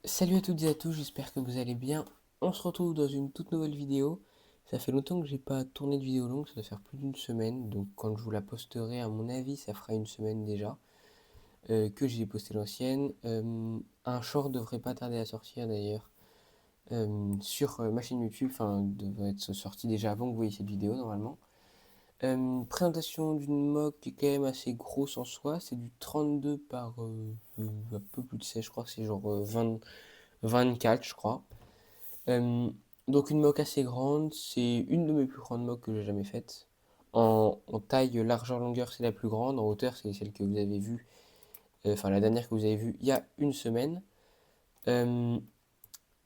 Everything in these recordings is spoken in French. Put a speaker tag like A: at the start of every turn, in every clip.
A: Salut à toutes et à tous, j'espère que vous allez bien. On se retrouve dans une toute nouvelle vidéo. Ça fait longtemps que j'ai pas tourné de vidéo longue, ça doit faire plus d'une semaine. Donc quand je vous la posterai, à mon avis, ça fera une semaine déjà que j'ai posté l'ancienne. Un short devrait pas tarder à sortir d'ailleurs sur ma chaîne YouTube. Enfin, devrait être sorti déjà avant que vous voyez cette vidéo normalement. Présentation d'une mock qui est quand même assez grosse en soi. C'est du 32 par un peu plus de 16, je crois que c'est genre 24, je crois. Euh, donc une mock assez grande, c'est une de mes plus grandes mocks que j'ai jamais faites. En taille, largeur, longueur, c'est la plus grande. En hauteur, c'est celle que vous avez vue, enfin la dernière que vous avez vue il y a une semaine. Euh,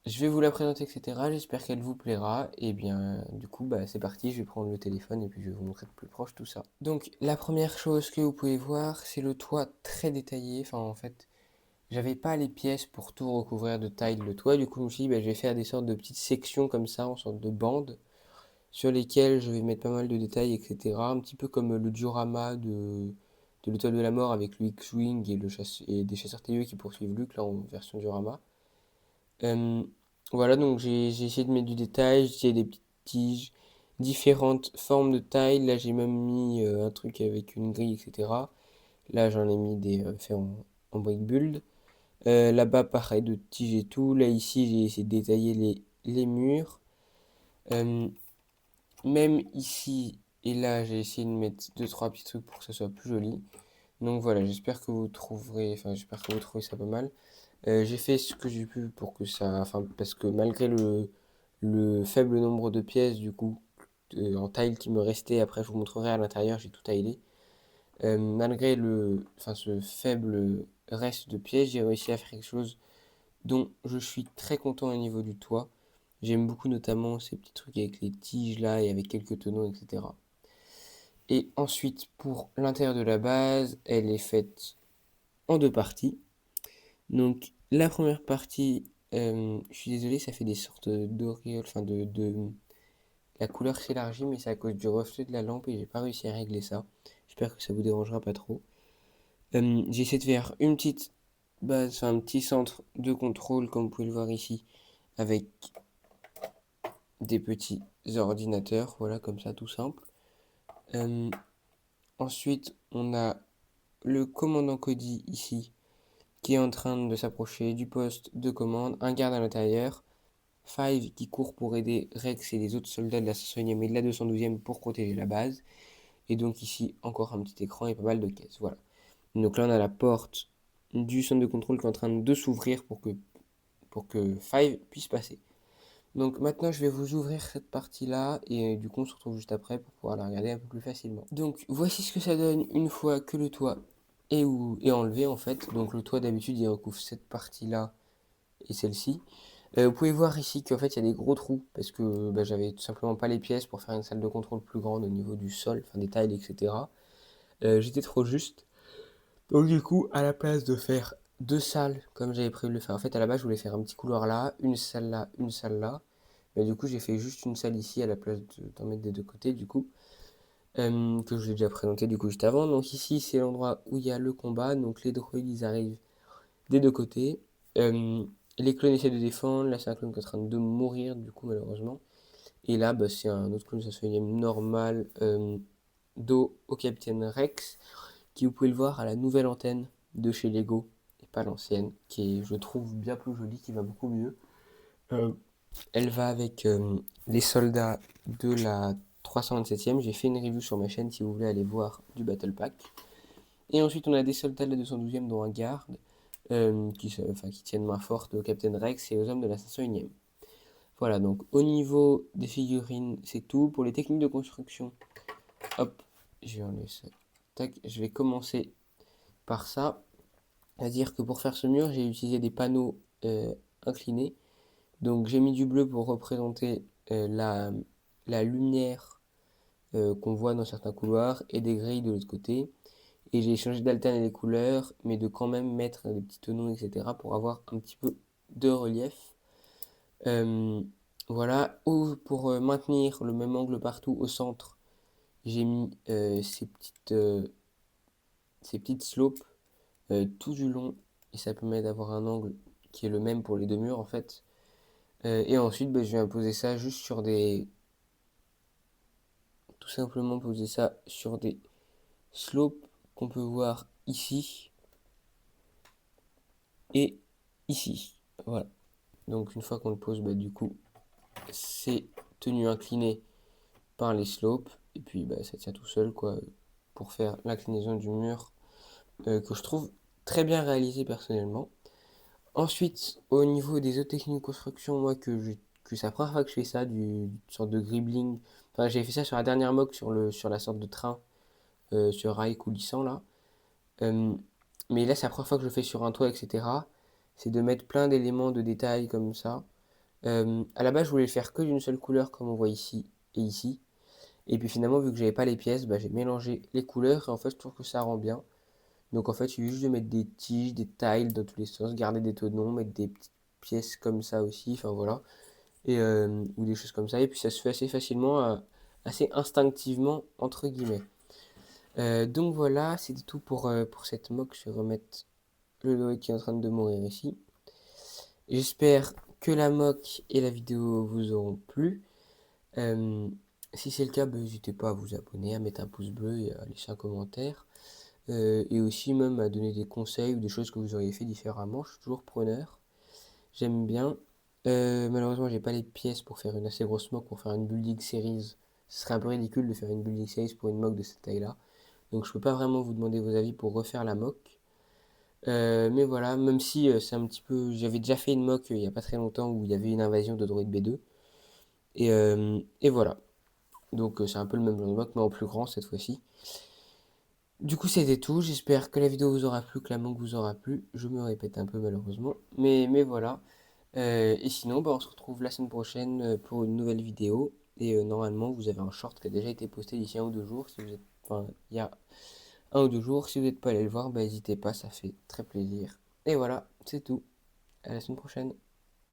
A: je vais vous la présenter, etc. J'espère qu'elle vous plaira. Et bien, du coup, bah, c'est parti. Je vais prendre le téléphone et puis je vais vous montrer de plus proche tout ça. Donc, la première chose que vous pouvez voir, c'est le toit très détaillé. Enfin, en fait, j'avais pas les pièces pour tout recouvrir de tile le toit, du coup je me suis dit bah, je vais faire des sortes de petites sections comme ça, en sorte de bandes, sur lesquelles je vais mettre pas mal de détails, etc. Un petit peu comme le diorama de l'Étoile de la Mort avec le X-Wing et des chasseurs tailleux qui poursuivent Luke, là en version diorama. Euh, voilà, donc j'ai essayé de mettre du détail, j'ai essayé des petites tiges, différentes formes de taille. Là j'ai même mis un truc avec une grille, etc. Là j'en ai mis des faits en brick build. Là-bas, pareil, de tiges et tout. Là, ici, j'ai essayé de détailler les murs. Euh, Même ici et là, j'ai essayé de mettre deux, trois petits trucs pour que ça soit plus joli. Donc voilà, j'espère que vous trouverez, enfin, j'espère que vous trouvez ça pas mal. J'ai fait ce que j'ai pu pour que ça, enfin, parce que malgré le faible nombre de pièces, du coup, en tile qui me restait, après, je vous montrerai à l'intérieur, j'ai tout taillé. Malgré enfin, ce faible reste de pièces, j'ai réussi à faire quelque chose dont je suis très content au niveau du toit. J'aime beaucoup notamment ces petits trucs avec les tiges là et avec quelques tonneaux, etc. Et ensuite, pour l'intérieur de la base, elle est faite en deux parties. Donc, la première partie, je suis désolé, ça fait des sortes d'auréoles, enfin la couleur s'élargit, mais c'est à cause du reflet de la lampe et j'ai pas réussi à régler ça. J'espère que ça vous dérangera pas trop. J'ai essayé de faire une petite base, enfin un petit centre de contrôle, comme vous pouvez le voir ici, avec des petits ordinateurs, voilà, comme ça, tout simple. Euh, Ensuite, on a le commandant Cody ici, qui est en train de s'approcher du poste de commande, un garde à l'intérieur, Five qui court pour aider Rex et les autres soldats de la 501e et de la 212e pour protéger la base, et donc ici, encore un petit écran et pas mal de caisses, voilà. Donc là, on a la porte du centre de contrôle qui est en train de s'ouvrir pour que Five puisse passer. Donc maintenant, je vais vous ouvrir cette partie-là et du coup, on se retrouve juste après pour pouvoir la regarder un peu plus facilement. Donc voici ce que ça donne une fois que le toit est enlevé en fait. Donc le toit d'habitude, il recouvre cette partie-là et celle-ci. Vous pouvez voir ici qu'en fait, il y a des gros trous parce que bah, j'avais tout simplement pas les pièces pour faire une salle de contrôle plus grande au niveau du sol, enfin des tiles, etc. J'étais trop juste. Donc du coup, à la place de faire deux salles comme j'avais prévu de le faire, en fait à la base je voulais faire un petit couloir là, une salle là, une salle là. Mais du coup j'ai fait juste une salle ici à la place d'en mettre des deux côtés du coup. Que je vous ai déjà présenté du coup juste avant. Donc ici c'est l'endroit où il y a le combat. Donc les droïdes ils arrivent des deux côtés. Euh, les clones essaient de défendre. Là c'est un clone qui est en train de mourir du coup malheureusement. Et là bah, c'est un autre clone, ça se fait normal dos au capitaine Rex qui vous pouvez le voir à la nouvelle antenne de chez Lego et pas l'ancienne, qui est, je trouve, bien plus jolie, qui va beaucoup mieux. Euh, Elle va avec les soldats de la 327e. J'ai fait une review sur ma chaîne si vous voulez aller voir du Battle Pack. Et ensuite, on a des soldats de la 212e, dont un garde, qui tiennent main forte au Captain Rex et aux hommes de la 501e. Voilà, donc au niveau des figurines, c'est tout. Pour les techniques de construction, hop, je vais enlever ça. Tac, je vais commencer par ça. C'est-à-dire que pour faire ce mur, j'ai utilisé des panneaux inclinés. Donc j'ai mis du bleu pour représenter la lumière qu'on voit dans certains couloirs et des grilles de l'autre côté. Et j'ai changé d'alterner les couleurs, mais de quand même mettre des petits tonneaux, etc. pour avoir un petit peu de relief. Euh, voilà. Pour maintenir le même angle partout au centre, j'ai mis ces petites slopes tout du long et ça permet d'avoir un angle qui est le même pour les deux murs en fait. Et ensuite, je vais imposer ça juste sur des... Tout simplement poser ça sur des slopes qu'on peut voir ici et ici. Voilà. Donc une fois qu'on le pose, du coup, c'est tenu incliné par les slopes. Et puis ça tient tout seul quoi, pour faire l'inclinaison du mur que je trouve très bien réalisé personnellement. Ensuite, au niveau des autres techniques de construction, moi que c'est la première fois que je fais ça, du sorte de gribbling. Enfin, j'ai fait ça sur la dernière mock sur la sorte de train sur rail coulissant là. Euh, mais là, c'est la première fois que je le fais sur un toit, etc. C'est de mettre plein d'éléments de détail comme ça. À la base, je voulais le faire que d'une seule couleur, comme on voit ici et ici. Et puis finalement, vu que j'avais pas les pièces, j'ai mélangé les couleurs et en fait, je trouve que ça rend bien. Donc en fait, il suffit juste de mettre des tiges, des tiles dans tous les sens, garder des tenons, mettre des petites pièces comme ça aussi, enfin voilà, et, ou des choses comme ça. Et puis ça se fait assez facilement, assez instinctivement, entre guillemets. Donc voilà, c'était tout pour cette mock. Je vais remettre le Loé qui est en train de mourir ici. J'espère que la mock et la vidéo vous auront plu. Euh, Si c'est le cas, n'hésitez pas à vous abonner, à mettre un pouce bleu et à laisser un commentaire. Et aussi même à donner des conseils ou des choses que vous auriez fait différemment. Je suis toujours preneur. J'aime bien. Malheureusement, j'ai pas les pièces pour faire une assez grosse mock, pour faire une building series. Ce serait un peu ridicule de faire une building series pour une mock de cette taille-là. Donc je peux pas vraiment vous demander vos avis pour refaire la mock. Mais voilà, même si c'est un petit peu... J'avais déjà fait une mock il y a pas très longtemps où il y avait une invasion de droïdes B2. Et voilà. Donc c'est un peu le même genre de mock, mais en plus grand cette fois-ci. Du coup, c'était tout. J'espère que la vidéo vous aura plu, que la mangue vous aura plu. Je me répète un peu malheureusement. Mais voilà. Et sinon, on se retrouve la semaine prochaine pour une nouvelle vidéo. Et normalement, vous avez un short qui a déjà été posté d'ici un ou deux jours. Si vous êtes... Enfin, il y a un ou deux jours. Si vous n'êtes pas allé le voir, n'hésitez pas, ça fait très plaisir. Et voilà, c'est tout. À la semaine prochaine.